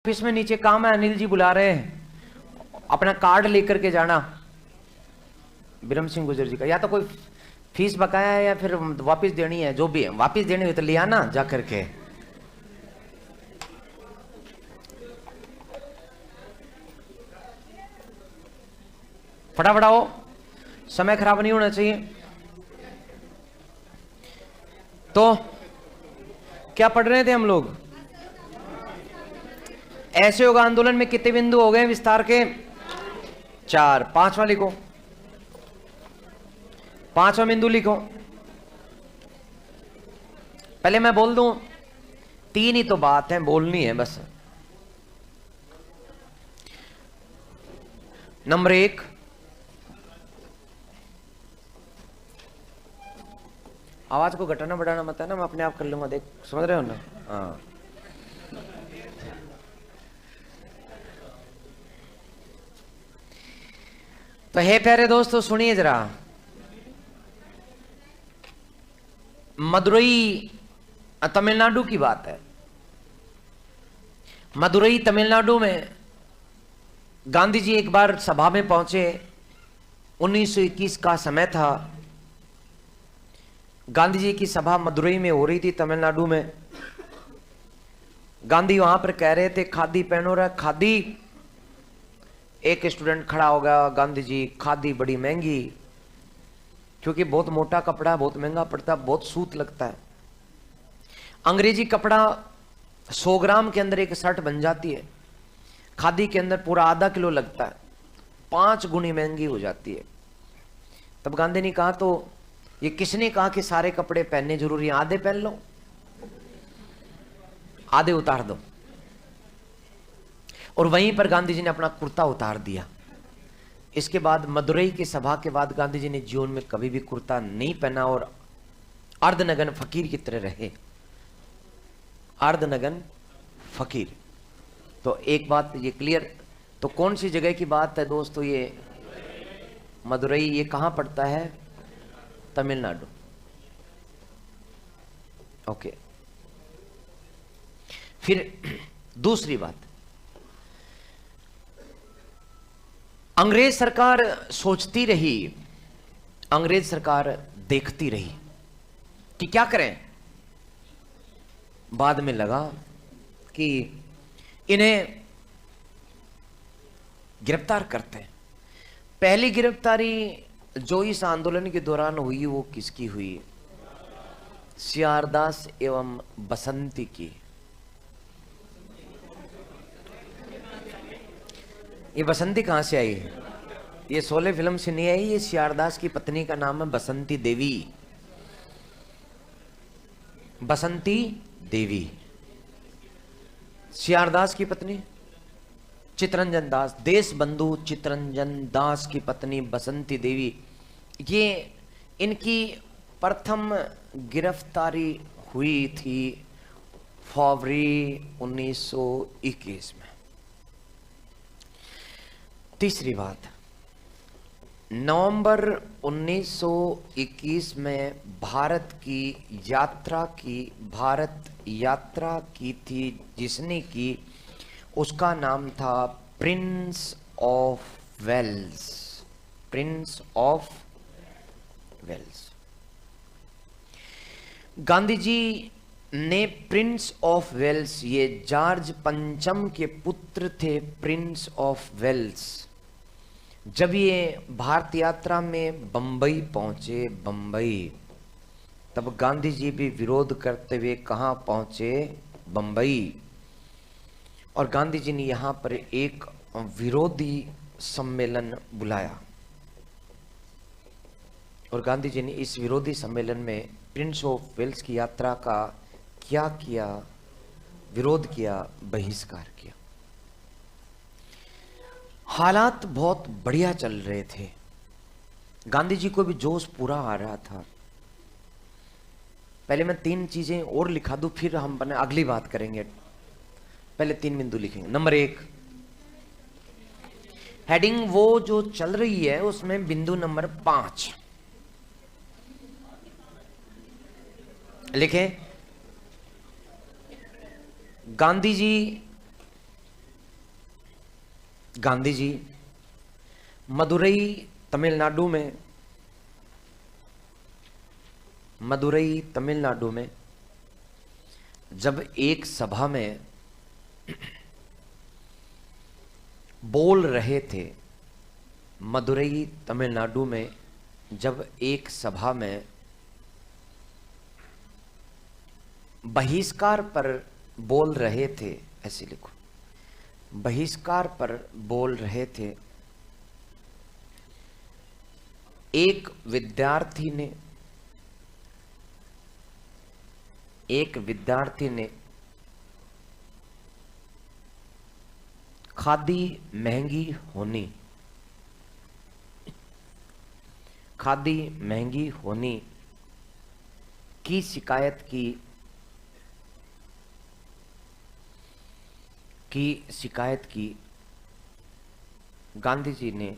Office में नीचे काम है, अनिल जी बुला रहे हैं, अपना कार्ड लेकर के जाना बिरम सिंह गुजर जी का। या तो कोई फीस बकाया है या फिर वापस देनी है, जो भी है वापस देनी हो तो ले आना जा करके। फटाफट आओ, समय खराब नहीं होना चाहिए। तो क्या पढ़ रहे थे हम लोग? ऐसे योग आंदोलन में कितने बिंदु हो गए विस्तार के? 4। पांचवा लिखो, पांचवा बिंदु लिखो। पहले मैं बोल दूं, 3 ही तो बात है, बोलनी है बस। नंबर 1, आवाज को घटाना बढ़ाना मत है ना, मैं अपने आप कर लूंगा, देख समझ रहे हो ना? हाँ। तो हे प्यारे दोस्तों सुनिए जरा, मदुरई तमिलनाडु की बात है। मदुरई तमिलनाडु में गांधी जी एक बार सभा में पहुंचे। 1921 का समय था। गांधी जी की सभा मदुरई में हो रही थी, तमिलनाडु में। गांधी वहां पर कह रहे थे खादी पहनो रे खादी। एक स्टूडेंट खड़ा हो गया, गांधी जी खादी बड़ी महंगी, क्योंकि बहुत मोटा कपड़ा, बहुत महंगा पड़ता, बहुत सूत लगता है। अंग्रेजी कपड़ा 100 ग्राम के अंदर एक शर्ट बन जाती है, खादी के अंदर पूरा आधा किलो लगता है, 5 गुनी महंगी हो जाती है। तब गांधी ने कहा, तो ये किसने कहा कि सारे कपड़े पहनने जरूरी है? आधे पहन लो, आधे उतार दो। और वहीं पर गांधी जी ने अपना कुर्ता उतार दिया। इसके बाद मदुरई की सभा के बाद गांधी जी ने जीवन में कभी भी कुर्ता नहीं पहना और अर्धनग्न फकीर की तरह रहे। अर्धनग्न फकीर। तो एक बात ये क्लियर। तो कौन सी जगह की बात है दोस्तों? ये मदुरई। ये कहां पड़ता है? तमिलनाडु। ओके। फिर दूसरी बात, अंग्रेज सरकार सोचती रही, अंग्रेज सरकार देखती रही कि क्या करें। बाद में लगा कि इन्हें गिरफ्तार करते हैं। पहली गिरफ्तारी जो इस आंदोलन के दौरान हुई वो किसकी हुई? सियारदास एवं बसंती की। ये बसंती कहां से आई? ये शोले फिल्म से नहीं आई। ये सियारदास की पत्नी का नाम है बसंती देवी। बसंती देवी, सियारदास की पत्नी। चित्तरंजन दास, देश बंधु चित्तरंजन दास की पत्नी बसंती देवी। ये इनकी प्रथम गिरफ्तारी हुई थी फरवरी 1921 में। तीसरी बात, नवंबर 1921 में भारत यात्रा की थी जिसने की, उसका नाम था Prince of Wales. Prince of Wales. Gandhi ji ने प्रिंस ऑफ वेल्स, ये जॉर्ज पंचम के पुत्र थे प्रिंस ऑफ वेल्स। जब ये भारत यात्रा में बंबई पहुंचे, बंबई, तब गांधी जी भी विरोध करते हुए कहां पहुंचे? बंबई। और गांधी जी ने यहां पर एक विरोधी सम्मेलन बुलाया और गांधी जी ने इस विरोधी सम्मेलन में प्रिंस ऑफ वेल्स की यात्रा का क्या किया? विरोध किया, बहिष्कार किया। हालात बहुत बढ़िया चल रहे थे, गांधी जी को भी जोश पूरा आ रहा था। पहले मैं 3 चीजें और लिखा दूं, फिर हम अगली बात करेंगे। पहले 3 बिंदु लिखेंगे। नंबर 1, हेडिंग वो जो चल रही है उसमें बिंदु नंबर 5 लिखें। गांधी जी गांधी जी मदुरई तमिलनाडु में, मदुरई तमिलनाडु में जब एक सभा में बोल रहे थे, मदुरई तमिलनाडु में जब एक सभा में बहिष्कार पर बोल रहे थे, ऐसे लिखो, बहिष्कार पर बोल रहे थे, एक विद्यार्थी ने खादी महंगी होने की शिकायत की। गांधी जी ने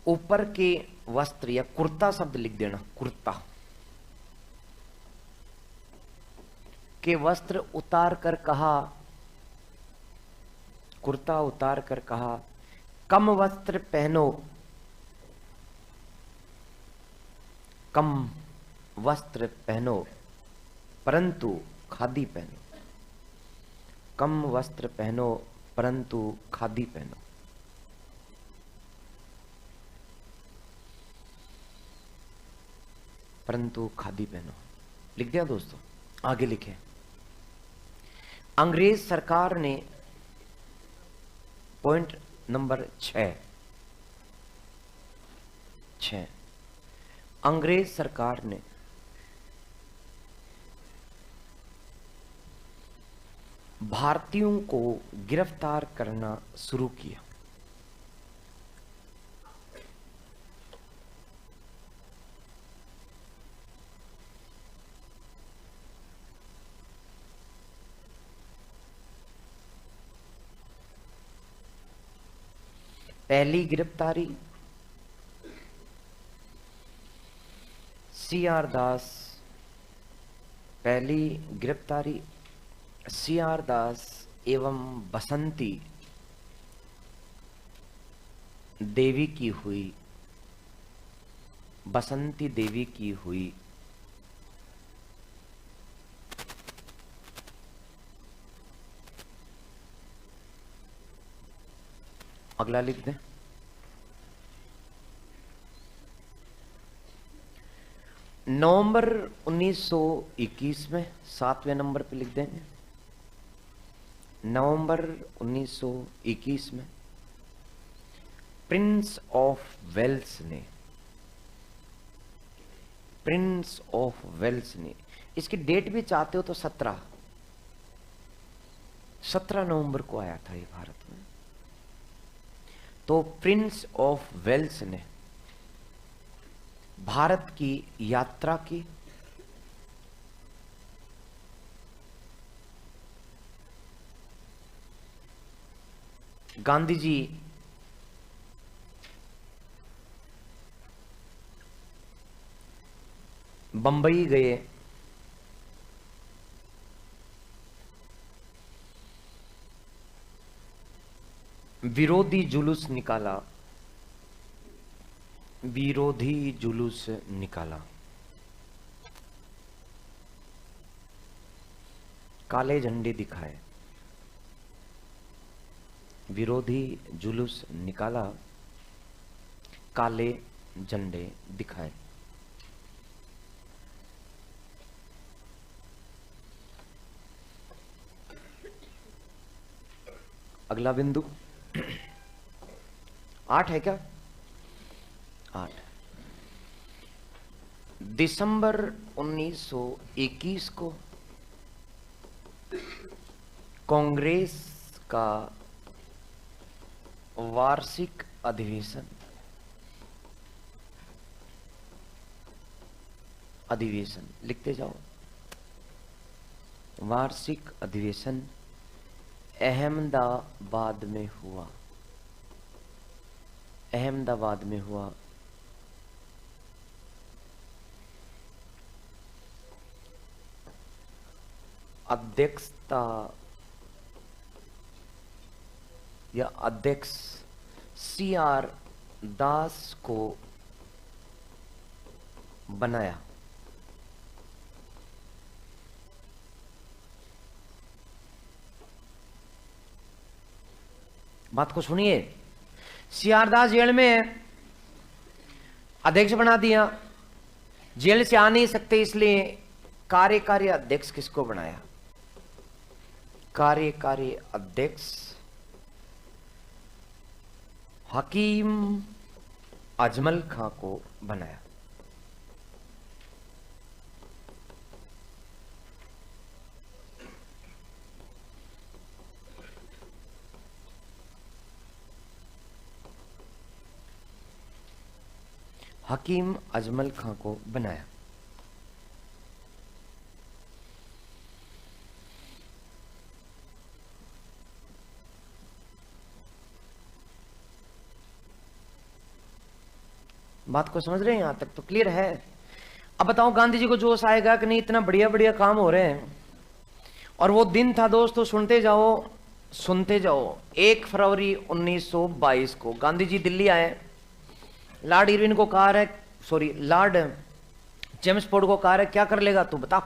ऊपर के वस्त्र, या कुर्ता शब्द लिख देना, कुर्ता के वस्त्र उतार कर कहा, कुर्ता उतार कर कहा, कम वस्त्र पहनो, कम वस्त्र पहनो परंतु खादी पहनो, कम वस्त्र पहनो परंतु खादी पहनो। परंतु खादी पहनो, लिख दिया दोस्तों। आगे लिखे, अंग्रेज सरकार ने, पॉइंट नंबर 6, अंग्रेज सरकार ने भारतीयों को गिरफ्तार करना शुरू किया। पहली गिरफ्तारी सीआर दास, पहली गिरफ्तारी सीआर दास एवं बसंती देवी की हुई, बसंती देवी की हुई। अगला लिख दें, नवंबर 1921 में, 7वें नंबर पे लिख देंगे, नवंबर 1921 में प्रिंस ऑफ वेल्स ने, इसकी डेट भी चाहते हो तो 17 नवंबर को आया था ये भारत में। तो प्रिंस ऑफ वेल्स ने भारत की यात्रा की, गांधी जी बंबई गए, विरोधी जुलूस निकाला, विरोधी जुलूस निकाला, काले झंडे दिखाए, विरोधी जुलूस निकाला, काले झंडे दिखाए। अगला बिंदु 8 है क्या? 8 दिसंबर 1921 को कांग्रेस का वार्षिक अधिवेशन लिखते जाओ, वार्षिक अधिवेशन अहमदाबाद में हुआ, अहमदाबाद में हुआ। अध्यक्षता या अध्यक्ष CR दास को बनाया। बात को सुनिए, CR दास जेल में है, अध्यक्ष बना दिया, जेल से आ नहीं सकते इसलिए कार्यकारी अध्यक्ष किसको बनाया? कार्यकारी अध्यक्ष हकीम अजमल खां को बनाया। हकीम अजमल खां को बनाया। बात को समझ रहे हैं? यहां तक तो क्लियर है। अब बताओ गांधी जी को जोश आएगा कि नहीं? इतना बढ़िया बढ़िया काम हो रहे हैं। और वो दिन था दोस्तों, सुनते जाओ सुनते जाओ। 1 फरवरी 1922 को गांधी जी दिल्ली आए। लॉर्ड इरविन को कहा है, सॉरी लॉर्ड चेम्सफोर्ड को कहा है, क्या कर लेगा तू बता।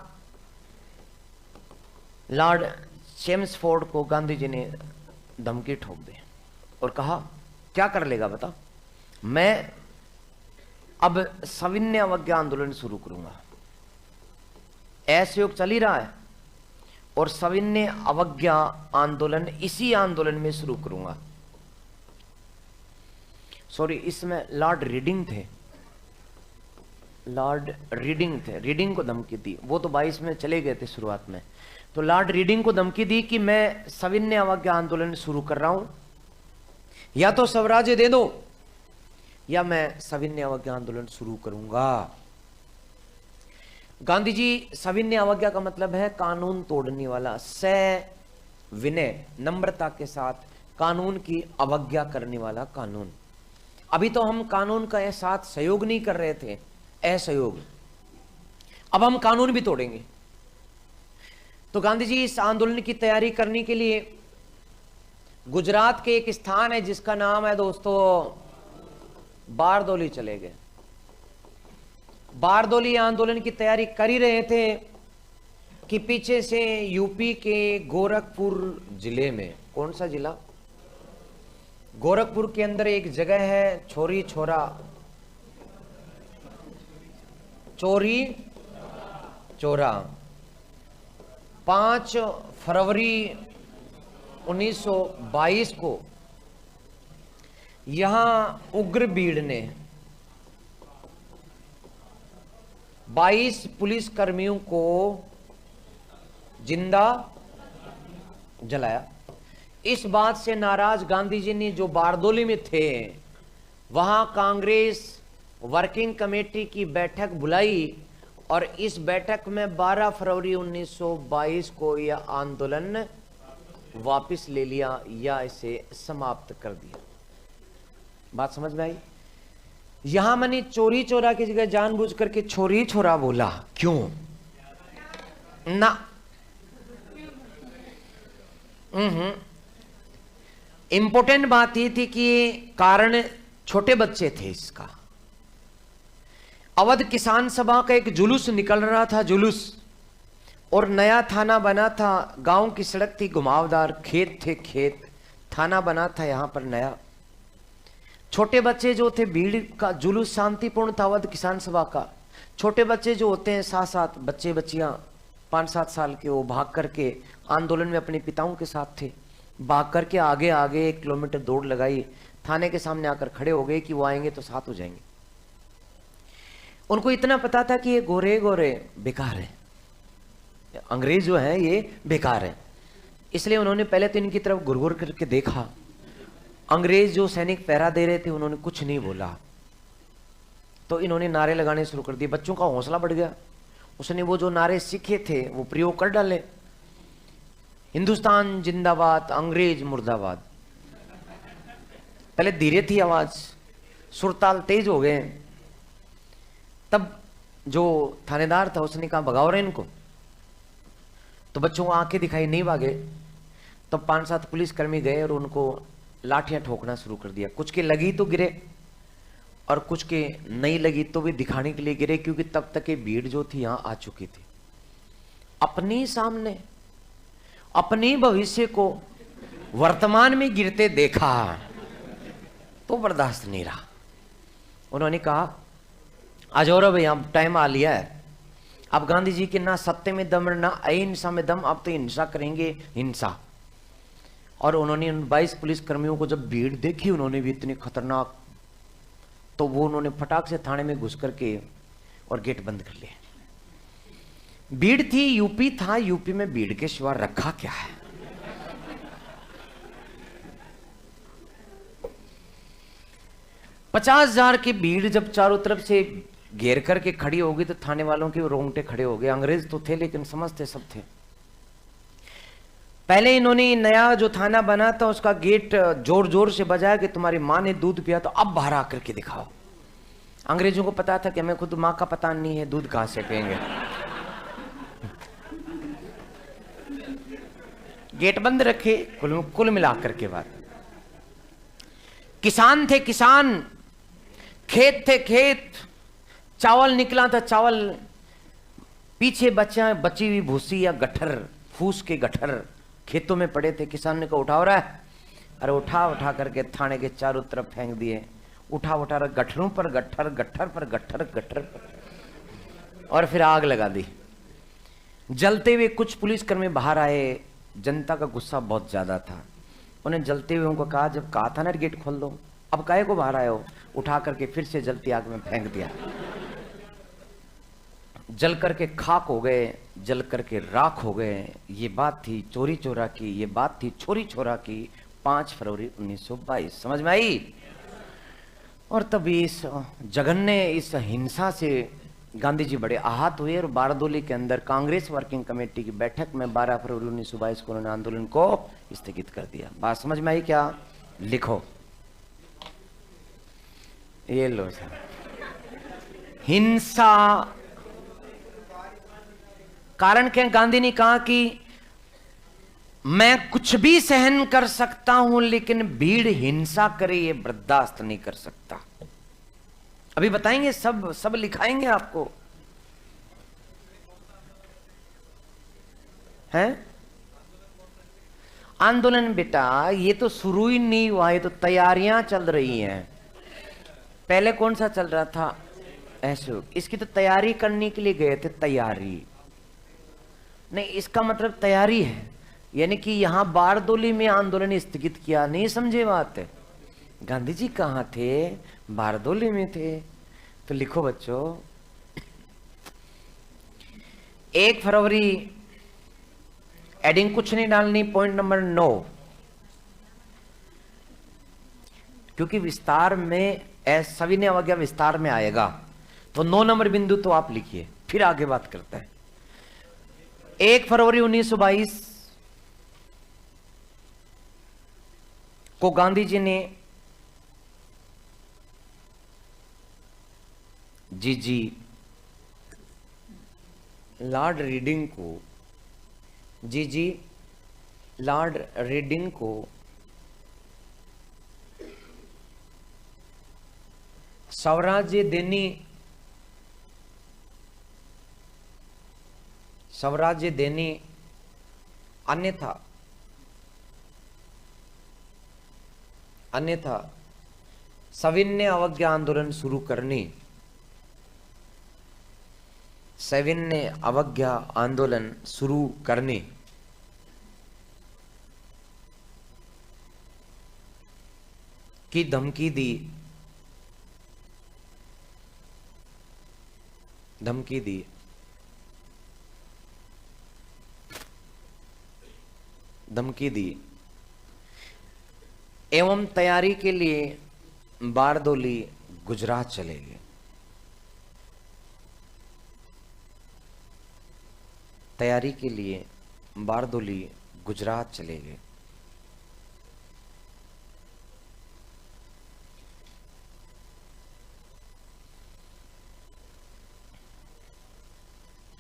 लॉर्ड चेम्सफोर्ड को गांधी जी ने धमकी ठोक दी और कहा क्या कर लेगा बता। मैं अब सविनय अवज्ञा आंदोलन शुरू करूंगा। ऐसे योग चल ही रहा है और सविनय अवज्ञा आंदोलन इसी आंदोलन में शुरू करूंगा। सॉरी, इसमें लॉर्ड रीडिंग थे, लॉर्ड रीडिंग थे। रीडिंग को धमकी दी, वो तो 22 में चले गए थे शुरुआत में। तो लॉर्ड रीडिंग को धमकी दी कि मैं सविनय अवज्ञा आंदोलन शुरू कर रहा हूं, या तो स्वराज्य दे दो या मैं सविनय अवज्ञा आंदोलन शुरू करूंगा। गांधी जी, सविनय अवज्ञा का मतलब है कानून तोड़ने वाला, सविनय नम्रता के साथ कानून की अवज्ञा करने वाला कानून। अभी तो हम कानून का साथ सहयोग नहीं कर रहे थे, असहयोग। अब हम कानून भी तोड़ेंगे। तो गांधी जी इस आंदोलन की तैयारी करने के लिए गुजरात के एक स्थान है जिसका नाम है दोस्तों बारदोली चले गए। बारदोली आंदोलन की तैयारी कर ही रहे थे कि पीछे से यूपी के गोरखपुर जिले में, कौन सा जिला? गोरखपुर के अंदर एक जगह है छोरी छोरा, चोरी चोरा। 5 फरवरी 1922 को यहां उग्र भीड़ ने 22 पुलिस कर्मियों को जिंदा जलाया। इस बात से नाराज गांधी जी ने, जो बारदोली में थे, वहां कांग्रेस वर्किंग कमेटी की बैठक बुलाई और इस बैठक में 12 फरवरी 1922 को यह आंदोलन वापस ले लिया या इसे समाप्त कर दिया। बात समझ में आई? यहां मैंने चोरी चोरा की जगह जानबूझ करके छोरी छोरा बोला, क्यों ना? इंपॉर्टेंट बात यह थी कि कारण छोटे बच्चे थे इसका। अवध किसान सभा का एक जुलूस निकल रहा था, जुलूस, और नया थाना बना था। गांव की सड़क थी घुमावदार, खेत थे खेत, थाना बना था यहां पर नया। छोटे बच्चे जो थे, भीड़ का जुलूस शांतिपूर्ण था अवध किसान सभा का। छोटे बच्चे जो होते हैं 7-7 बच्चे बच्चियां 5-7 साल के, वो भाग करके आंदोलन में अपने पिताओं के साथ थे। भाग करके आगे आगे 1 किलोमीटर दौड़ लगाई, थाने के सामने आकर खड़े हो गए कि वो आएंगे तो साथ हो जाएंगे। उनको इतना पता था कि ये गोरे गोरे बेकार है, अंग्रेज जो है ये बेकार है। इसलिए उन्होंने पहले तो इनकी तरफ घुर घुर करके देखा। अंग्रेज जो सैनिक पहरा दे रहे थे उन्होंने कुछ नहीं बोला, तो इन्होंने नारे लगाने शुरू कर दिए। बच्चों का हौसला बढ़ गया। उसने वो जो नारे सीखे थे वो प्रयोग कर डाले। हिंदुस्तान जिंदाबाद, अंग्रेज मुर्दाबाद। पहले धीरे थी आवाज, सुरताल तेज हो गए। तब जो थानेदार था उसने कहा भगाओ रे इनको। तो बच्चों को आंखें दिखाई नहीं भागे, तो 5-7 पुलिसकर्मी गए और उनको लाठियां ठोकना शुरू कर दिया। कुछ के लगी तो गिरे और कुछ के नहीं लगी तो भी दिखाने के लिए गिरे, क्योंकि तब तक ये भीड़ जो थी यहां आ चुकी थी। अपनी सामने अपनी भविष्य को वर्तमान में गिरते देखा तो बर्दाश्त नहीं रहा। उन्होंने कहा आज और भाई अब टाइम आ लिया है, अब गांधी जी के ना सत्य में दम ना अहिंसा में दम, अब तो हिंसा करेंगे, हिंसा। और उन्होंने उन 22 पुलिस कर्मियों को जब भीड़ देखी, उन्होंने भी इतनी खतरनाक, तो वो उन्होंने फटाक से थाने में घुस करके और गेट बंद कर लिया। भीड़ थी, यूपी था, यूपी में भीड़ के सिवा रखा क्या है। 50,000 की भीड़ जब चारों तरफ से घेर करके खड़ी होगी तो थाने वालों के रोंगटे खड़े हो गए। अंग्रेज तो थे लेकिन समझते सब थे। पहले इन्होंने नया जो थाना बना था उसका गेट जोर जोर से बजाया कि तुम्हारी माँ ने दूध पिया तो अब बाहर आकर के दिखाओ। अंग्रेजों को पता था कि हमें खुद माँ का पता नहीं है, दूध कहां से पिएंगे। गेट बंद रखे। कुल मिलाकर के बात, किसान थे किसान, खेत थे खेत, चावल निकला था चावल, पीछे बची हुई भूसी या गट्ठर, फूस के गट्ठर खेतों में पड़े थे। किसान ने कहा उठा रहा है, अरे उठा करके थाने के चारों तरफ फेंक दिए। उठा रहा, गट्ठरों पर गट्ठर, गट्ठर पर गट्ठर, गट्ठर पर, और फिर आग लगा दी। जलते हुए कुछ पुलिसकर्मी बाहर आए। जनता का गुस्सा बहुत ज्यादा था। उन्हें जलते हुए उनको कहा, जब कहा था ना गेट खोल दो, अब काहे को बाहर आए हो। उठा करके फिर से जलती आग में फेंक दिया। जल करके खाक हो गए, जल करके राख हो गए। ये बात थी चोरी चोरा की, ये बात थी चोरी छोरा की, 5 फरवरी 1922। समझ में आई। और तभी इस जघन्य इस हिंसा से गांधी जी बड़े आहत हुए और बारदोली के अंदर कांग्रेस वर्किंग कमेटी की बैठक में 12 फरवरी 1922 को उन्होंने आंदोलन को स्थगित कर दिया। बात समझ में आई क्या? लिखो, ये लो सर। हिंसा कारण क्या? गांधी ने कहा कि मैं कुछ भी सहन कर सकता हूं लेकिन भीड़ हिंसा करे ये बर्दाश्त नहीं कर सकता। अभी बताएंगे, सब लिखाएंगे आपको, हैं? आंदोलन बेटा ये तो शुरू ही नहीं हुआ, ये तो तैयारियां चल रही हैं। पहले कौन सा चल रहा था? ऐसे इसकी तो तैयारी करने के लिए गए थे। तैयारी नहीं, इसका मतलब तैयारी है, यानी कि यहां बारदोली में आंदोलन स्थगित किया। नहीं समझे बात? गांधी जी कहां थे? बारदोली में थे। तो लिखो बच्चों, 1 फरवरी, एडिंग कुछ नहीं डालनी। पॉइंट नंबर 9, क्योंकि विस्तार में सविनय अवज्ञा विस्तार में आएगा, तो 9 नंबर बिंदु तो आप लिखिए, फिर आगे बात करते हैं। 1 फरवरी 1922 को गांधी जी ने जी लॉर्ड रीडिंग को, लॉर्ड रीडिंग को स्वराज्य देनी अन्यथा सविनय अवज्ञा आंदोलन शुरू करनी। सविनय अवज्ञा आंदोलन शुरू करने की धमकी दी। एवं तैयारी के लिए बारदोली गुजरात चले गए। तैयारी के लिए बारदोली गुजरात चले गए।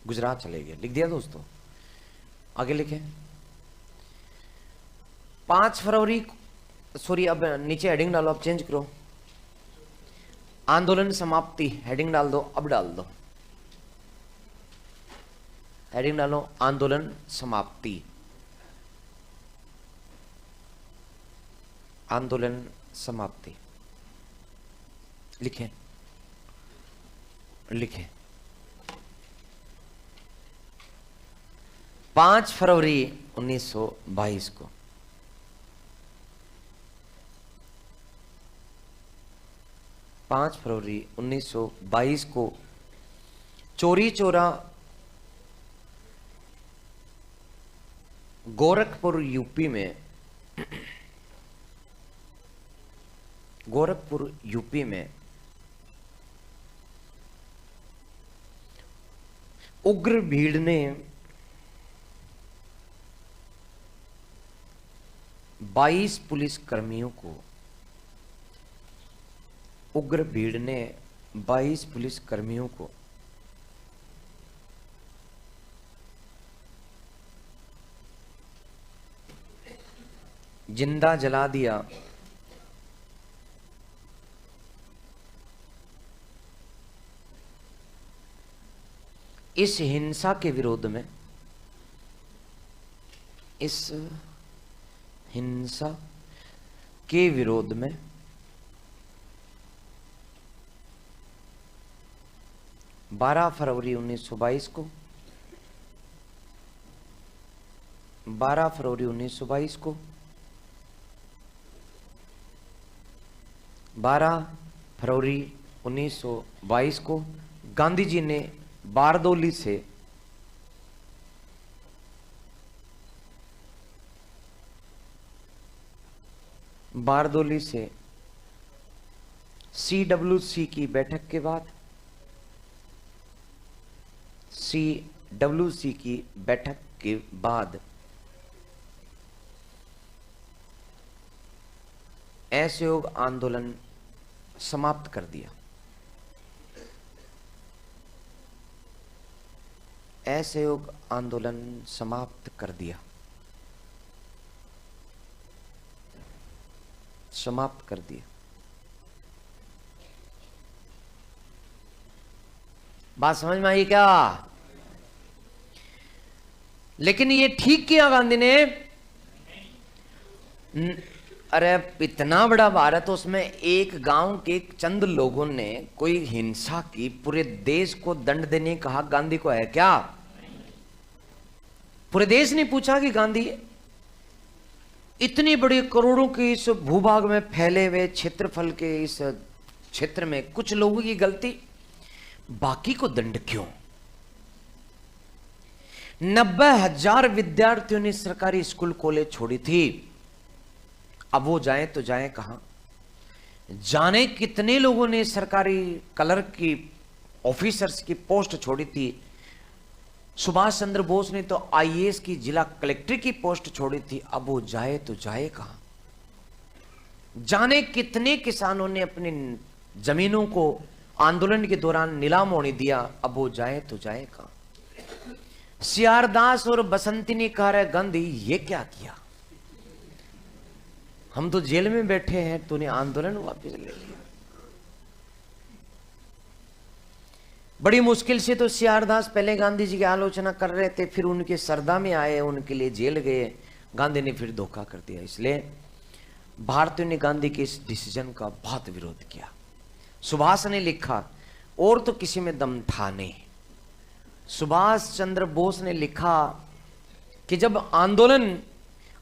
गुजरात चले गए, लिख दिया दोस्तों। आगे लिखें 5 फरवरी, सॉरी अब नीचे हेडिंग डालो, अब चेंज करो, आंदोलन समाप्ति, हेडिंग डाल दो, अब डाल दो हेडिंग डालो, आंदोलन समाप्ति, आंदोलन समाप्ति, लिखें लिखें 5 फरवरी 1922 को 5 फरवरी 1922 को चोरी चोरा गोरखपुर यूपी में, गोरखपुर यूपी में उग्र भीड़ ने 22 पुलिस कर्मियों को, उग्र भीड़ ने 22 पुलिस कर्मियों को जिंदा जला दिया। इस हिंसा के विरोध में, इस हिंसा के विरोध में बारह फरवरी 1922 को 12 फरवरी 1922 को 12 फरवरी 1922 को गांधी जी ने बारदोली से CWC की बैठक के बाद, CWC की बैठक के बाद असहयोग आंदोलन समाप्त कर दिया। असहयोग आंदोलन समाप्त कर दिया, समाप्त कर दिया। बात समझ में आई क्या? लेकिन ये ठीक किया गांधी ने। अरे इतना बड़ा भारत, उसमें एक गांव के चंद लोगों ने कोई हिंसा की, पूरे देश को दंड देने कहा, गांधी को है क्या? पूरे देश ने पूछा कि गांधी इतनी बड़ी करोड़ों के इस भूभाग में फैले हुए क्षेत्रफल के इस क्षेत्र में कुछ लोगों की गलती, बाकी को दंड क्यों? 90,000 विद्यार्थियों ने सरकारी स्कूल कॉलेज छोड़ी थी। अब वो जाएं तो जाएं कहां? जाने कितने लोगों ने सरकारी क्लर्क की, ऑफिसर्स की पोस्ट छोड़ी थी। सुभाष चंद्र बोस ने तो IAS की जिला कलेक्टर की पोस्ट छोड़ी थी। अब वो जाए तो जाए कहां? जाने कितने किसानों ने अपनी जमीनों को आंदोलन के दौरान नीलाम होने दिया। अब वो जाए तो जाए कहां? CR दास और बसंती ने कहा, रे गांधी ये क्या किया? हम तो जेल में बैठे हैं, तूने आंदोलन वापस ले लिया। बड़ी मुश्किल से तो CR दास पहले गांधी जी की आलोचना कर रहे थे, फिर उनके सरदा में आए, उनके लिए जेल गए। गांधी ने फिर धोखा कर दिया। इसलिए भारतीयों ने गांधी के इस डिसीजन का बहुत विरोध किया। सुभाष ने लिखा, और तो किसी में दम था नहीं। सुभाष चंद्र बोस ने लिखा कि जब आंदोलन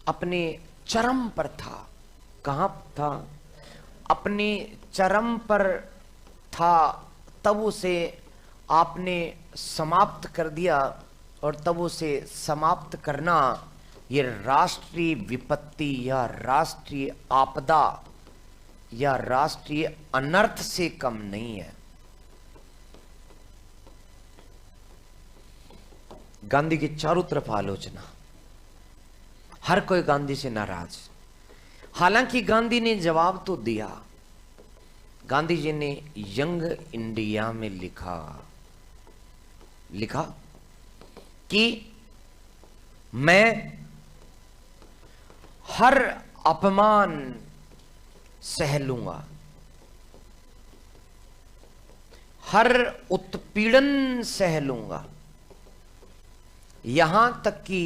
अपने चरम पर था, कहां था? अपने चरम पर था, तब उसे आपने समाप्त कर दिया। और तब उसे समाप्त करना ये राष्ट्रीय विपत्ति या राष्ट्रीय आपदा या राष्ट्रीय अनर्थ से कम नहीं है। गांधी की चारों तरफ आलोचना, हर कोई गांधी से नाराज। हालांकि गांधी ने जवाब तो दिया। गांधी जी ने यंग इंडिया में लिखा कि मैं हर अपमान सह लूंगा, हर उत्पीड़न सह लूंगा, यहां तक कि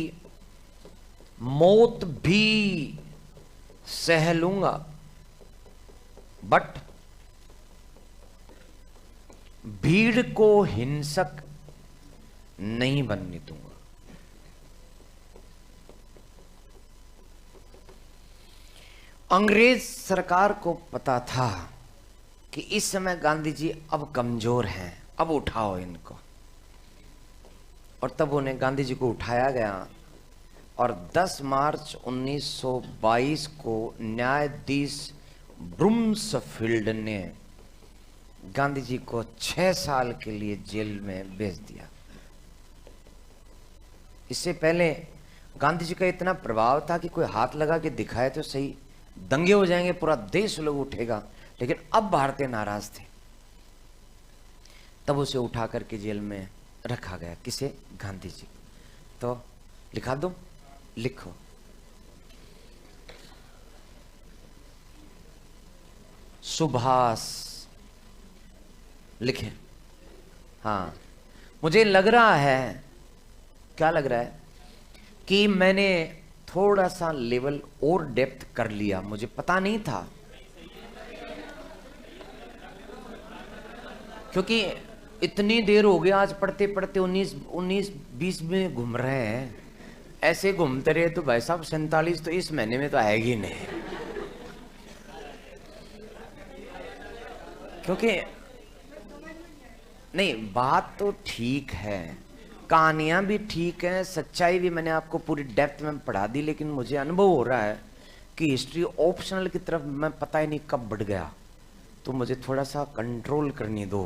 मौत भी सह लूंगा, बट भीड़ को हिंसक नहीं बनने दूंगा। अंग्रेज सरकार को पता था कि इस समय गांधी जी अब कमजोर हैं, अब उठाओ इनको, और तब उन्हें गांधी जी को उठाया गया और 10 मार्च 1922 को न्यायाधीश ब्रूम्सफील्ड ने गांधी जी को 6 साल के लिए जेल में भेज दिया। इससे पहले गांधी जी का इतना प्रभाव था कि कोई हाथ लगा के दिखाए तो सही, दंगे हो जाएंगे, पूरा देश लोग उठेगा, लेकिन अब भारतीय नाराज थे। तब उसे उठा करके जेल में रखा गया। किसे? गांधी जी। तो लिखा दो, लिखो। सुभाष लिखे। हाँ, मुझे लग रहा है, क्या लग रहा है, कि मैंने थोड़ा सा लेवल और डेप्थ कर लिया, मुझे पता नहीं था, क्योंकि इतनी देर हो गई, आज पढ़ते पढ़ते 19 में घूम रहे हैं। ऐसे घूमते रहे तो भाई साहब 47 तो इस महीने में तो आएगी नहीं, क्योंकि नहीं, बात तो ठीक है, कहानियां भी ठीक हैं, सच्चाई भी मैंने आपको पूरी डेप्थ में पढ़ा दी, लेकिन मुझे अनुभव हो रहा है कि हिस्ट्री ऑप्शनल की तरफ मैं पता ही नहीं कब बढ़ गया, तो मुझे थोड़ा सा कंट्रोल करने दो।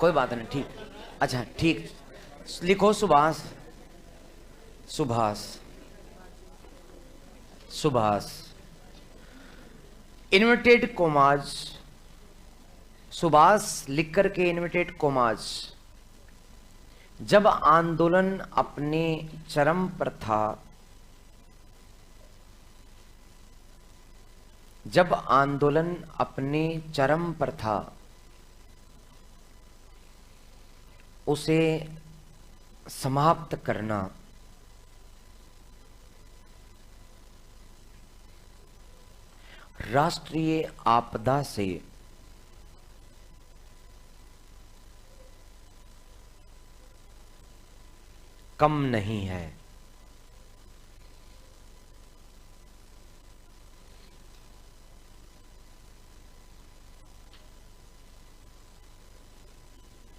कोई बात नहीं, ठीक। अच्छा ठीक, लिखो सुभाष। सुभाष, सुभाष, इन्वर्टेड कोमाज, सुभाष लिख करके इन्वर्टेड कोमाज। जब आंदोलन अपने चरम पर था, जब आंदोलन अपने चरम पर था, उसे समाप्त करना राष्ट्रीय आपदा से कम नहीं है।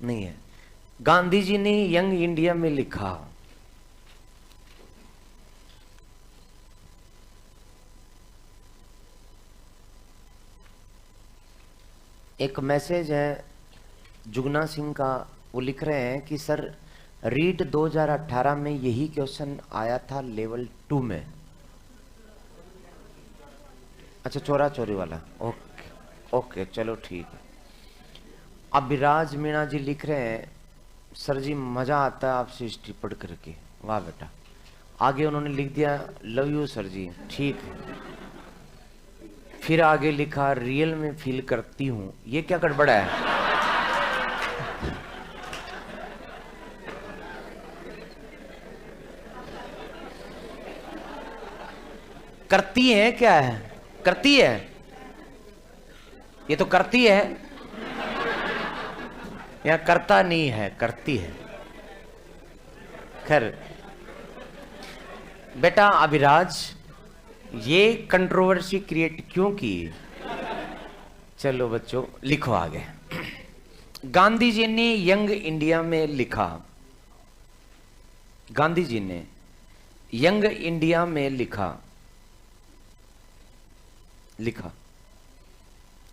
नहीं है। गांधी जी ने यंग इंडिया में लिखा, एक मैसेज है जुगना सिंह का, वो लिख रहे हैं कि सर रीट 2018 में यही क्वेश्चन आया था लेवल 2 में। अच्छा, चोरा चोरी वाला, ओके ओके, चलो ठीक है। अभिराज मीणा जी लिख रहे हैं, सर जी मजा आता है आपसे हिस्ट्री पढ़ करके, वाह बेटा। आगे उन्होंने लिख दिया लव यू सर जी, ठीक है। फिर आगे लिखा रियल में फील करती हूं, ये क्या गड़बड़ है? करती है क्या है? करती है, ये तो करती है, या करता नहीं है, करती है। खैर बेटा अभिराज, ये कंट्रोवर्सी क्रिएट क्यों की? चलो बच्चों लिखो आगे। गांधी जी ने यंग इंडिया में लिखा, गांधी जी ने यंग इंडिया में लिखा, लिखा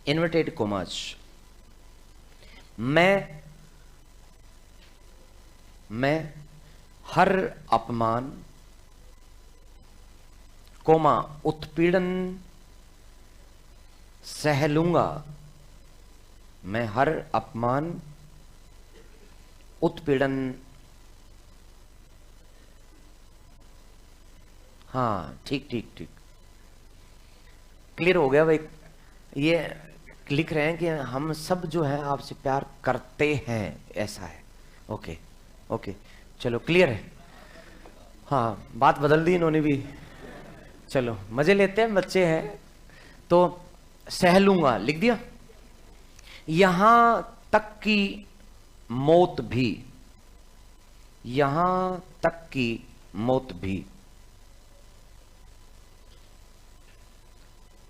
इन्वर्टेड कोमाज, मैं हर अपमान, कोमा उत्पीड़न सह लूंगा, मैं हर अपमान उत्पीड़न हाँ ठीक ठीक ठीक, क्लियर हो गया भाई। ये लिख रहे हैं कि हम सब जो है आपसे प्यार करते हैं, ऐसा है। ओके ओके, चलो क्लियर है। हाँ बात बदल दी इन्होंने भी। चलो मजे लेते हैं, बच्चे हैं तो। सह लूंगा लिख दिया। यहां तक की मौत भी, यहां तक की मौत भी,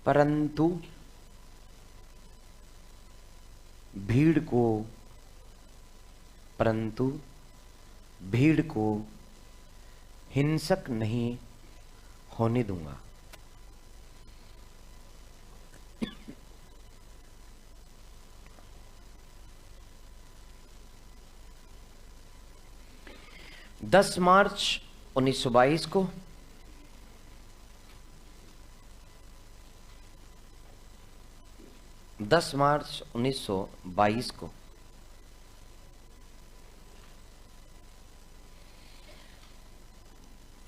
परंतु भीड़ को, परंतु भीड़ को हिंसक नहीं होने दूंगा। दस मार्च 1922 को दस मार्च 1922 को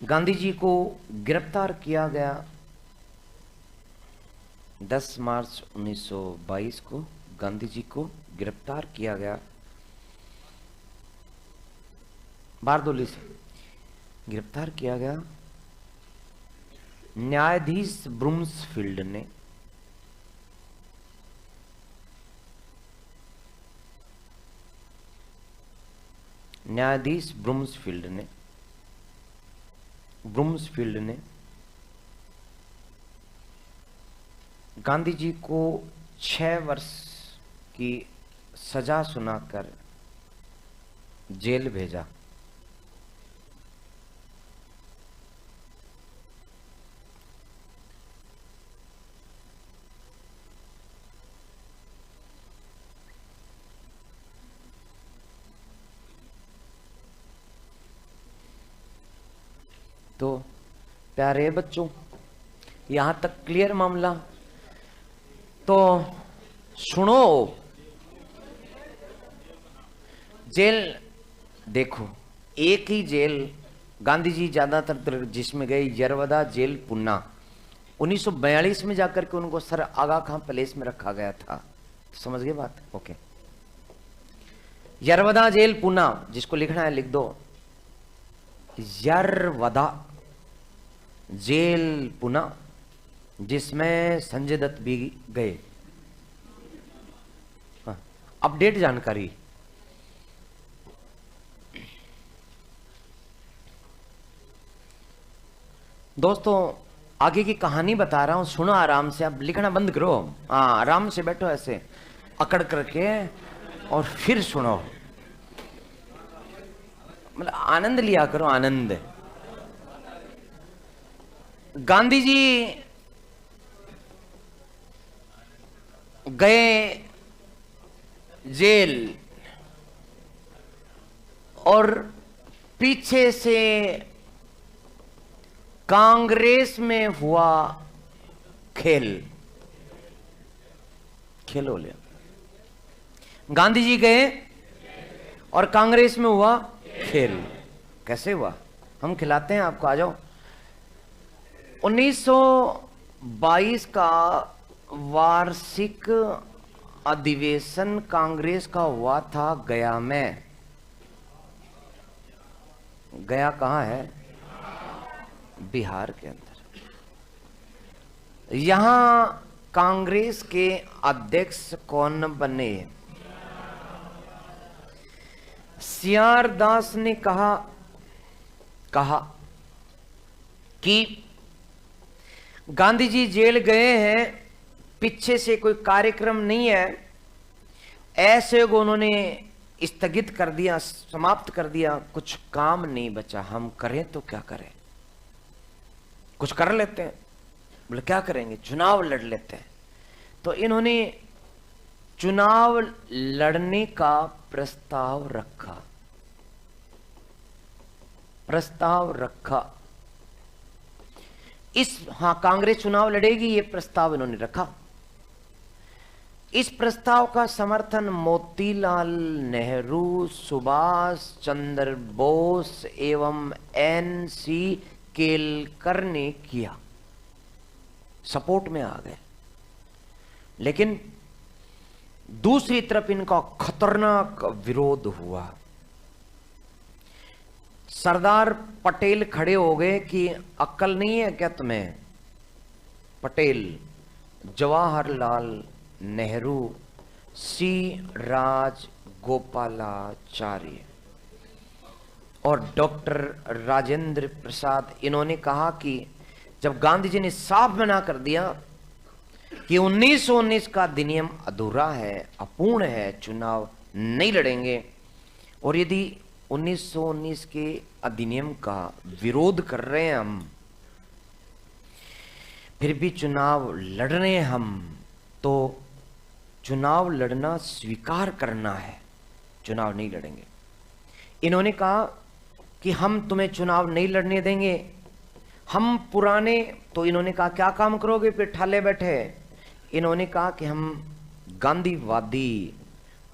गांधी जी को गिरफ्तार किया गया। 10 मार्च 1922 को गांधी जी को गिरफ्तार किया गया, बारदोली से गिरफ्तार किया गया न्यायाधीश ब्रूम्सफील्ड ने। न्यायाधीश ब्रूम्सफील्ड ने गांधी जी को 6 वर्ष की सजा सुनाकर जेल भेजा। तो प्यारे बच्चों, यहां तक क्लियर मामला? तो सुनो, जेल देखो, एक ही जेल गांधी जी ज्यादातर जिसमें गए, यरवदा जेल पुन्ना। 1942 में जाकर के उनको सर आगा खां पैलेस में रखा गया था। समझ गए बात? ओके। यरवदा जेल पुन्ना, जिसको लिखना है लिख दो, यरवदा जेल पुना, जिसमें संजय दत्त भी गए। हाँ, अपडेट जानकारी। दोस्तों आगे की कहानी बता रहा हूं, सुनो आराम से। अब लिखना बंद करो, हाँ आराम से बैठो ऐसे अकड़ करके और फिर सुनो। मतलब आनंद लिया करो, आनंद। गांधी जी गए जेल और पीछे से कांग्रेस में हुआ खेल हो लिया। गांधी जी गए और कांग्रेस में हुआ खेल। कैसे हुआ? हम खिलाते हैं आपको, आ जाओ। 1922 का वार्षिक अधिवेशन कांग्रेस का हुआ था गया में। गया कहां है? बिहार के अंदर। यहां कांग्रेस के अध्यक्ष कौन बने? सीआर दास ने कहा कि गांधी जी जेल गए हैं, पीछे से कोई कार्यक्रम नहीं है, ऐसे को उन्होंने स्थगित कर दिया, समाप्त कर दिया, कुछ काम नहीं बचा, हम करें तो क्या करें, कुछ कर लेते हैं। बोले क्या करेंगे? चुनाव लड़ लेते हैं। तो इन्होंने चुनाव लड़ने का प्रस्ताव रखा। हाँ, कांग्रेस चुनाव लड़ेगी, ये प्रस्ताव इन्होंने रखा। इस प्रस्ताव का समर्थन मोतीलाल नेहरू, सुभाष चंद्र बोस एवं NC केलकर ने किया, सपोर्ट में आ गए। लेकिन दूसरी तरफ इनका खतरनाक विरोध हुआ। सरदार पटेल खड़े हो गए कि अक्ल नहीं है क्या तुम्हें? पटेल, जवाहरलाल नेहरू, सी राजगोपालाचार्य और डॉक्टर राजेंद्र प्रसाद, इन्होंने कहा कि जब गांधी जी ने साफ मना कर दिया कि 1919 का अधिनियम अधूरा है, अपूर्ण है, चुनाव नहीं लड़ेंगे, और यदि 1919 के अधिनियम का विरोध कर रहे हैं हम, फिर भी चुनाव लड़ रहे हैं हम, तो चुनाव लड़ना स्वीकार करना है, चुनाव नहीं लड़ेंगे। इन्होंने कहा कि हम तुम्हें चुनाव नहीं लड़ने देंगे, हम पुराने, तो इन्होंने कहा क्या काम करोगे फिर ठाले बैठे? इन्होंने कहा कि हम गांधीवादी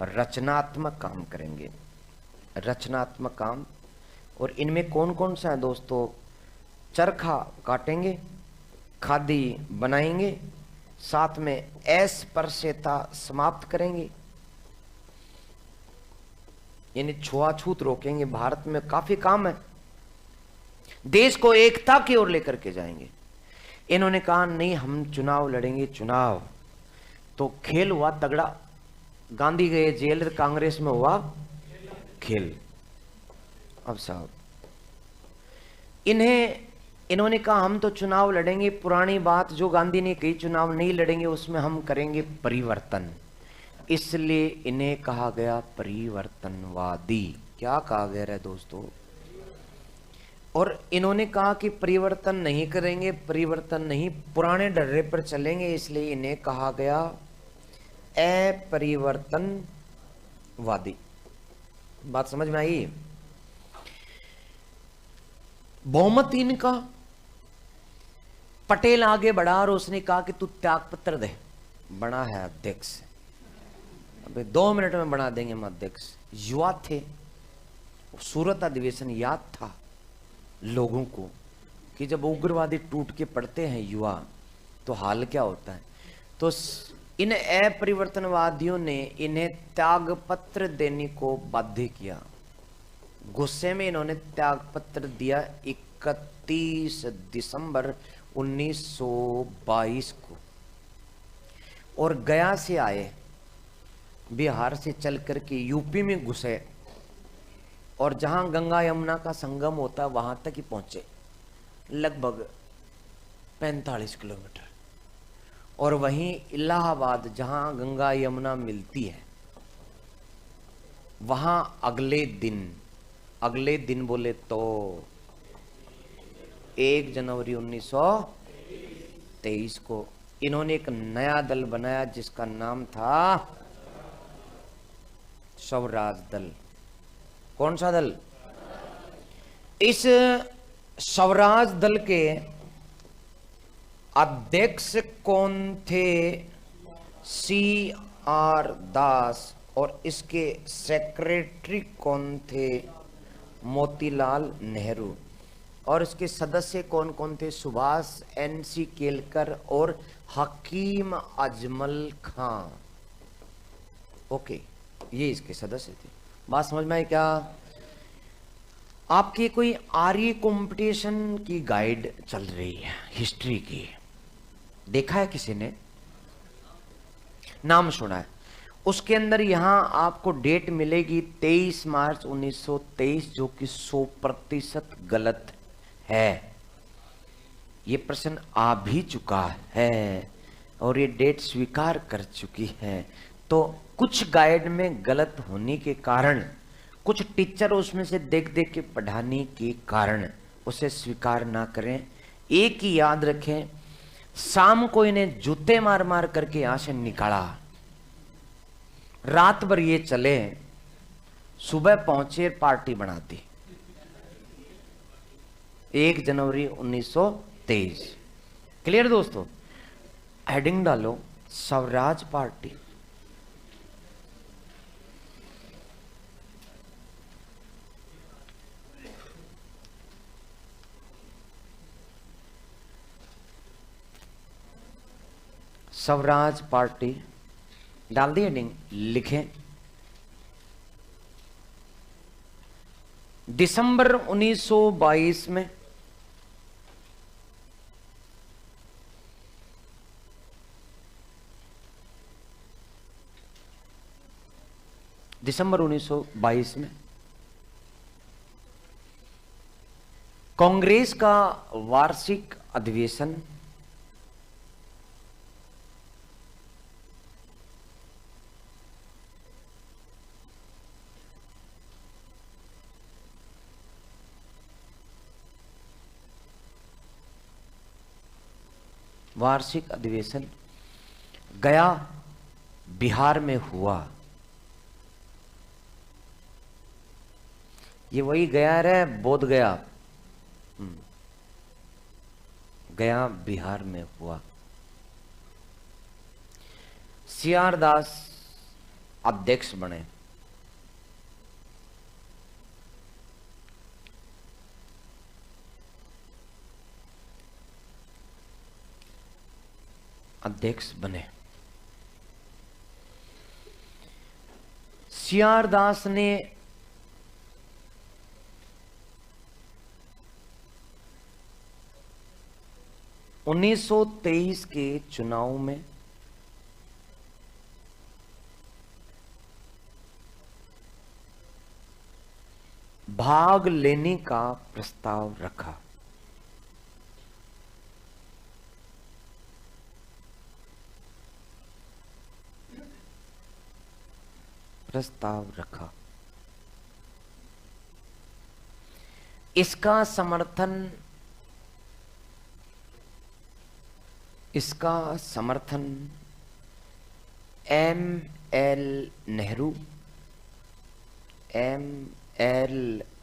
रचनात्मक काम करेंगे, रचनात्मक काम। और इनमें कौन कौन सा है दोस्तों? चरखा काटेंगे, खादी बनाएंगे, साथ में अस्पृश्यता समाप्त करेंगे, यानी छुआछूत रोकेंगे। भारत में काफी काम है, देश को एकता की ओर लेकर के जाएंगे। इन्होंने कहा नहीं, हम चुनाव लड़ेंगे, चुनाव। तो खेल हुआ तगड़ा, गांधी गए जेल, कांग्रेस में हुआ खेल। अब साहब इन्होंने कहा हम तो चुनाव लड़ेंगे, पुरानी बात जो गांधी ने कही चुनाव नहीं लड़ेंगे, उसमें हम करेंगे परिवर्तन, इसलिए इन्हें कहा गया परिवर्तनवादी। क्या कहा गया है दोस्तों? और इन्होंने कहा कि परिवर्तन नहीं करेंगे, परिवर्तन नहीं, पुराने डर्रे पर चलेंगे, इसलिए इन्हें कहा गया अपरिवर्तनवादी। बात समझ में आई? बहुमत इनका। पटेल आगे बढ़ा और उसने कहा कि तू त्याग पत्र दे, बना है अध्यक्ष, अबे 2 मिनट में बना देंगे हम अध्यक्ष। युवा थे, सूरत अधिवेशन याद था लोगों को कि जब उग्रवादी टूट के पड़ते हैं युवा तो हाल क्या होता है। तो इन अपरिवर्तनवादियों ने इन्हें त्याग पत्र देने को बाध्य किया। गुस्से में इन्होंने त्याग पत्र दिया 31 दिसंबर 1922 को, और गया से आए, बिहार से चल करके यूपी में घुसे, और जहां गंगा यमुना का संगम होता है वहां तक ही पहुंचे, लगभग 45 किलोमीटर। और वहीं इलाहाबाद जहां गंगा यमुना मिलती है, वहां अगले दिन बोले तो 1 जनवरी 1923 को इन्होंने एक नया दल बनाया जिसका नाम था स्वराज दल। कौन सा दल? इस स्वराज दल के अध्यक्ष कौन थे? CR दास। और इसके सेक्रेटरी कौन थे? मोतीलाल नेहरू। और इसके सदस्य कौन कौन थे? सुभाष NC केलकर और हकीम अजमल खां। ओके, ये इसके सदस्य थे। बात समझ में आई क्या? आपकी कोई आर्य कंपटीशन की गाइड चल रही है हिस्ट्री की, देखा है किसी ने? नाम सुना है? उसके अंदर यहां आपको डेट मिलेगी 23 मार्च 1923, जो कि 100% गलत है। ये प्रश्न आ भी चुका है और ये डेट स्वीकार कर चुकी है। तो कुछ गाइड में गलत होने के कारण, कुछ टीचर उसमें से देख देख के पढ़ाने के कारण उसे स्वीकार ना करें। एक ही याद रखें, शाम को इन्हें जूते मार मार करके यहां से निकाला, रात भर ये चले, सुबह पहुंचे, पार्टी बना दी 1 जनवरी 1923। क्लियर दोस्तों? हेडिंग डालो स्वराज पार्टी। स्वराज पार्टी डाल दी हेडिंग, लिखें दिसंबर 1922 में दिसंबर 1922 में कांग्रेस का वार्षिक अधिवेशन गया बिहार में हुआ। ये वही गया रे, बोध गया। गया बिहार में हुआ। सीआर दास अध्यक्ष बने। सीआर दास ने उन्नीस सौ 23 के चुनाव में भाग लेने का प्रस्ताव रखा। इसका समर्थन M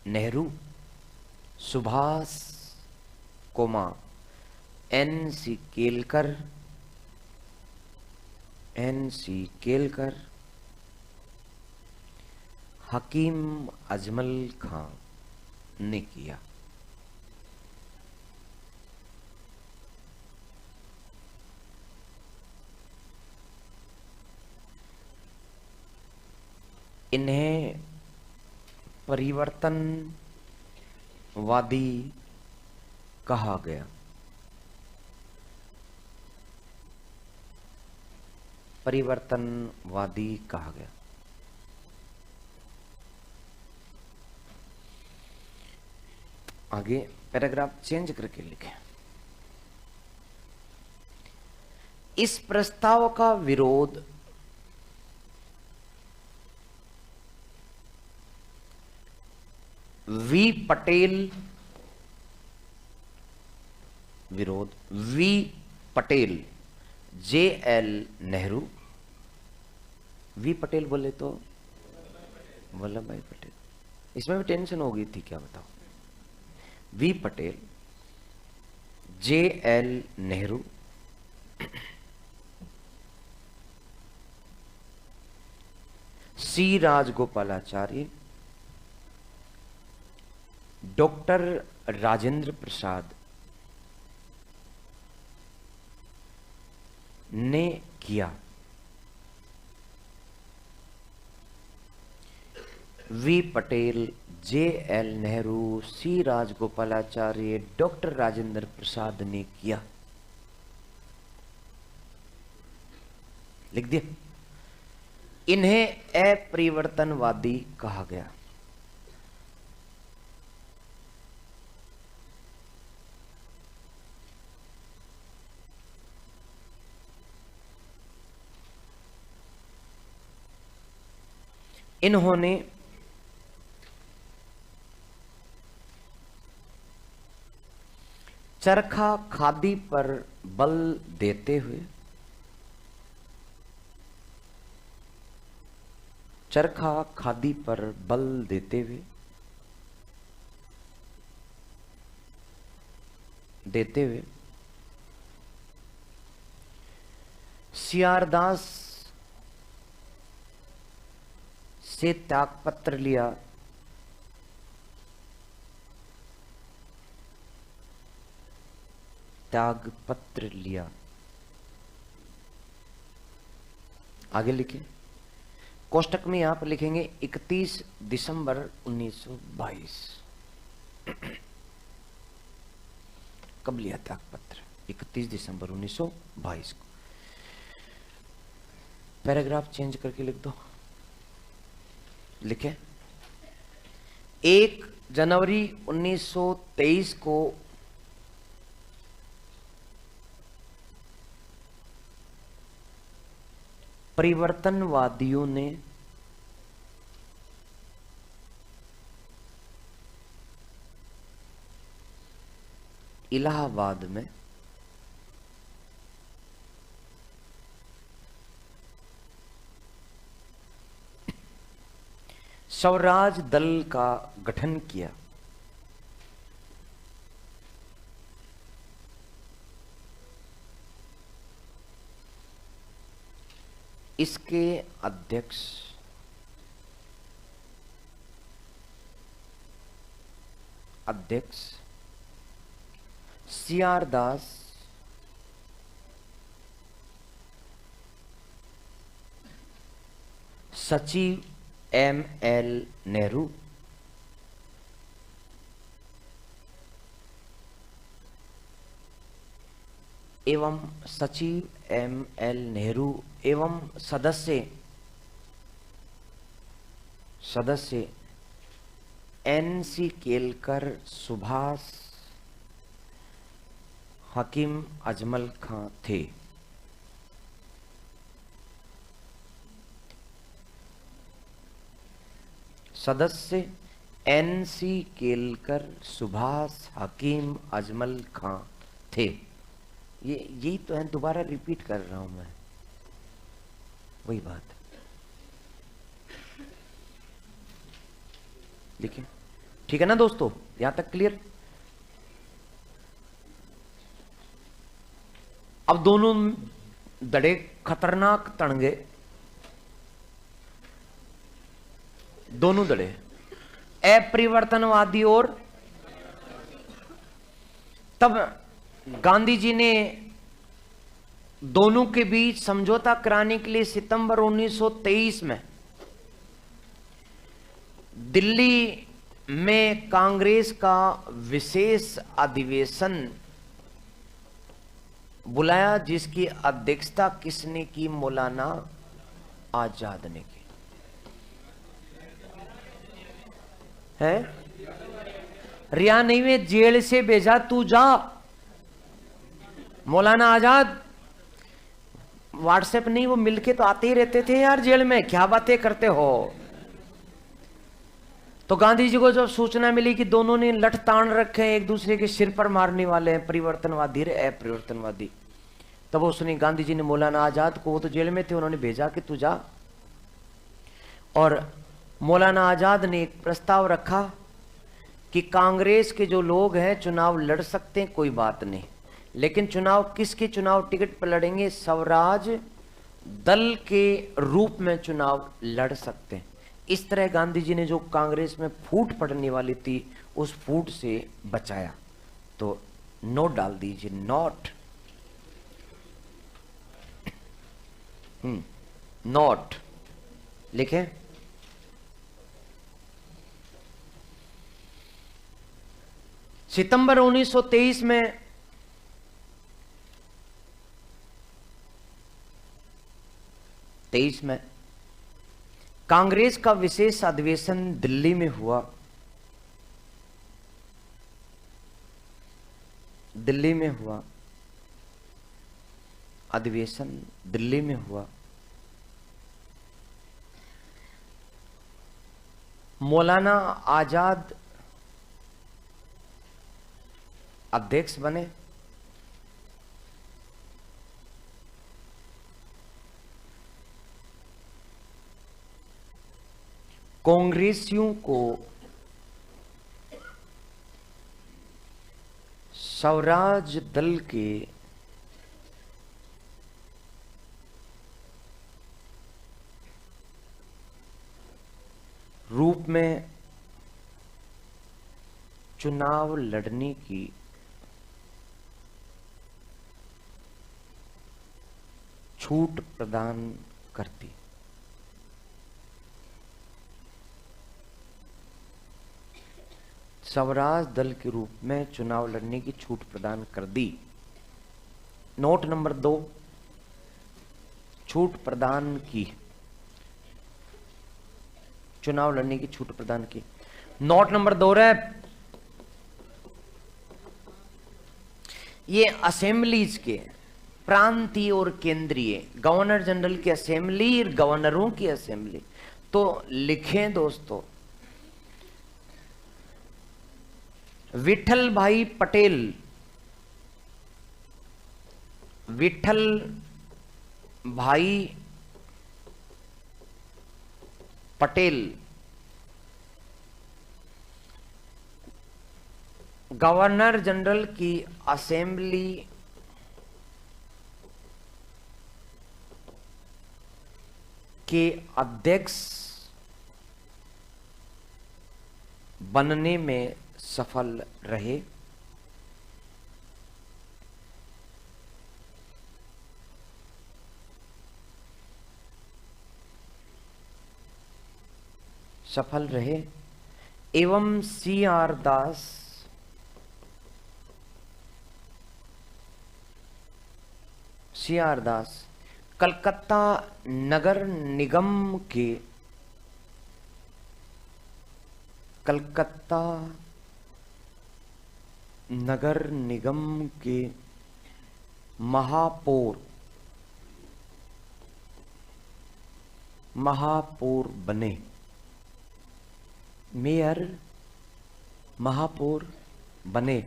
Nehru, Subhash comma N C. Kelkar, Hakim Ajmal Khan ने किया। इन्हें परिवर्तनवादी कहा गया। आगे पैराग्राफ चेंज करके लिखें। इस प्रस्ताव का विरोध we Patel, J L. Nehru. We Patel बोले तो वल्लभ भाई पटेल। इसमें भी टेंशन हो गई थी क्या, बताओ। V Patel, J L. Nehru, C Rajagopalachari, doctor Rajendra Prasad ने किया। V Patel, J L. Nehru, C Rajagopalachari, doctor Rajendra Prasad ने किया। लिख दिया। इन्हें अपरिवर्तनवादी कहा गया। इन्होंने चरखा खादी पर बल देते हुए सीआर दास से त्यागपत्र लिया। आगे लिखे, कोष्टक में यहां पर लिखेंगे 31 दिसंबर 1922। कब लिया था पत्र? 31 दिसंबर 1922 को। पैराग्राफ चेंज करके लिख दो। लिखे 1 जनवरी 1923 को परिवर्तनवादियों ने इलाहाबाद में स्वराज दल का गठन किया। इसके अध्यक्ष सीआर दास, सचिव एमएल नेहरू, एवं सचिव एमएल नेहरू एवं सदस्य एनसी केलकर, सुभाष, हकीम अजमल खां थे। सदस्य एनसी केलकर, सुभाष, हकीम अजमल खां थे। यही तो है, दोबारा रिपीट कर रहा हूं मैं वही बात। लिखिए, ठीक है ना दोस्तों, यहां तक क्लियर? अब दोनों दड़े खतरनाक तणगे, दोनों दड़े अपरिवर्तनवादी और तब गांधी जी ने दोनों के बीच समझौता कराने के लिए सितंबर 1923 में दिल्ली में कांग्रेस का विशेष अधिवेशन बुलाया, जिसकी अध्यक्षता किसने की? मौलाना आजाद ने की। है रिया नहीं वे जेल से भेजा, तू जा। मौलाना आजाद व्हाट्सएप नहीं, वो मिलके तो आते ही रहते थे यार जेल में, क्या बातें करते हो। तो गांधी जी को जब सूचना मिली कि दोनों ने लठ तान रखे हैं, एक दूसरे के सिर पर मारने वाले हैं, परिवर्तनवादी रे अपरिवर्तनवादी, तब उसने गांधी जी ने मौलाना आजाद को, वो तो जेल में थे, उन्होंने भेजा कि तू जा। और मौलाना आजाद ने एक प्रस्ताव रखा कि कांग्रेस के जो लोग हैं चुनाव लड़ सकते हैं, कोई बात नहीं, लेकिन चुनाव किसके चुनाव टिकट पर लड़ेंगे? स्वराज दल के रूप में चुनाव लड़ सकते हैं। इस तरह गांधी जी ने जो कांग्रेस में फूट पड़ने वाली थी, उस फूट से बचाया। तो नोट डाल दीजिए, नोट नोट लिखें। सितंबर 1923 में कांग्रेस का विशेष अधिवेशन दिल्ली में हुआ। दिल्ली में हुआ अधिवेशन, दिल्ली में हुआ। मौलाना आजाद अध्यक्ष बने। कांग्रेसियों को स्वराज दल के रूप में चुनाव लड़ने की छूट प्रदान करती। स्वराज दल के रूप में चुनाव लड़ने की छूट प्रदान कर दी। नोट नंबर 2, छूट प्रदान की, चुनाव लड़ने की छूट प्रदान की। नोट नंबर 2 रे, ये असेंबलीज के प्रांतीय और केंद्रीय, गवर्नर जनरल की असेंबली और गवर्नरों की असेंबली, तो लिखें दोस्तों, विठल भाई पटेल, विठल भाई पटेल गवर्नर जनरल की असेंबली के अध्यक्ष बनने में सफल रहे। सफल रहे एवं C.R. दास कलकत्ता नगर निगम के महापौर बने। मेयर महापौर बने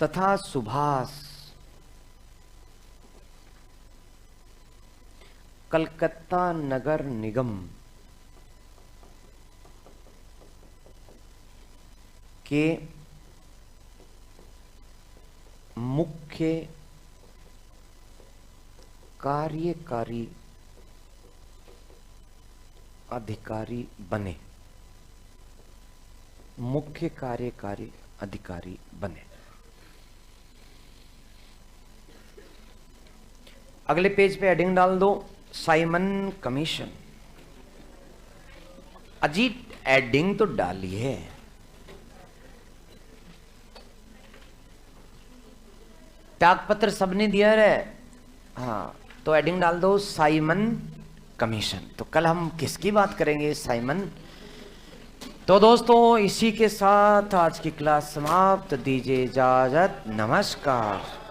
तथा सुभाष कलकत्ता नगर निगम के मुख्य कार्यकारी अधिकारी बने। मुख्य कार्यकारी अधिकारी बने। अगले पेज पे हेडिंग डाल दो, साइमन कमीशन। अजीत हेडिंग तो डाली है, डाकपत्र सबने दिया है। हाँ, तो हेडिंग डाल दो साइमन कमीशन। तो कल हम किसकी बात करेंगे? साइमन। तो दोस्तों इसी के साथ आज की क्लास समाप्त। दीजिए इजाजत। नमस्कार।